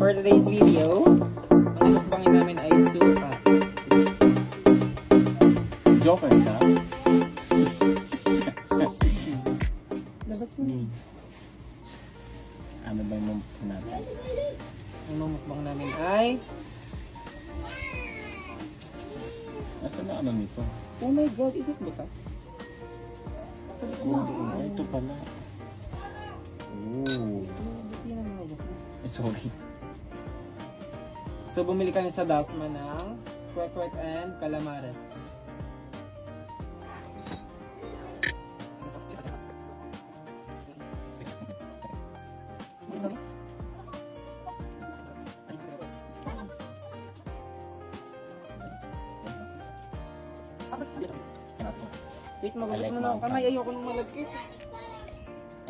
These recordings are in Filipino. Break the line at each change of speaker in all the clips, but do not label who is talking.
For today's video, ang mukbangin namin ay suka.
Joker ka?
Labas mo.
Ano ba yung mukbang natin?
Ang mukbang namin ay...
Nasa na ano nito?
Oh my God, is it butas? Sa likod.
Ay, ito pala. Oh.
Buti na mga bukas.
Sorry.
So, bumili kami sa Dasma ng kwek-kwek and calamares. Wait, magulis mo na ako kamay. Ayoko nang malagkit.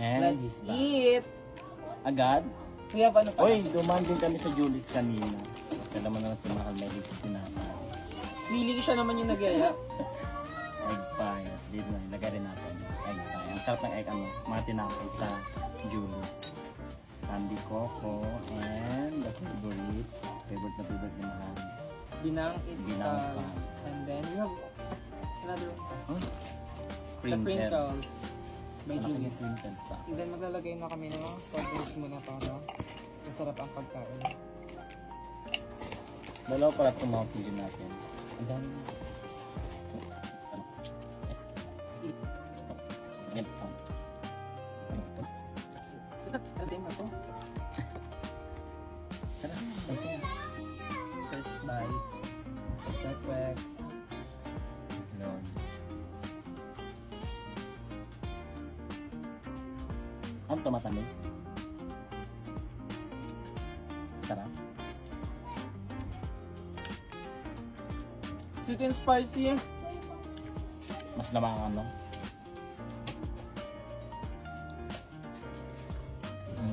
And
Let's
this back.
eat!
Agad?
Kuya, paano pa?
Oy, dumaan din kami sa Julie's kanina. Kasi naman na si Mahal may isip tinapay.
Feeling siya naman yung nagyaya.
Egg pie. Dito na, ilagay rin natin. Egg pie. Ang sarap ng egg, mga tinapay sa Julie's. Candy Coco and the favorite na favorite ni Mahal.
Binang is
Binang pa.
and then we have another
Oh,
the crinkles by
Julius.
Julius.
Crinkles sa.
And then maglalagay na kami ng soft drinks muna para masarap ang pagkain.
Dalawa para itong mga pili natin. Ang dami. Milk pa.
Ano din ako?
Tara, ito.
First bite. Kwek-kwek.
Yun. Ang tumatamis. Sarap.
Sweet and spicy.
Mas lamang ano.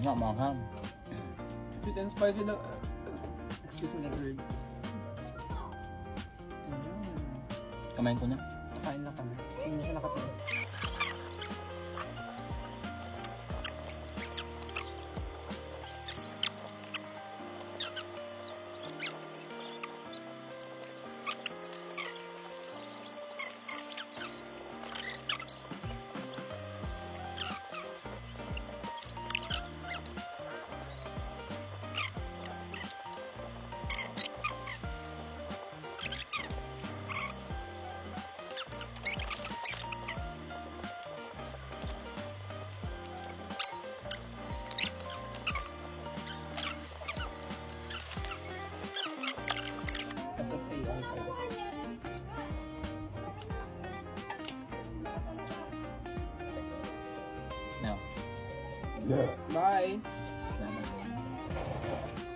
Nga, mahal.
Sweet and spicy na... Excuse me, nag-rib.
Kamain ko na.
Kain na kami. Hindi siya nakataas.
Now.
Bye!
Salamat.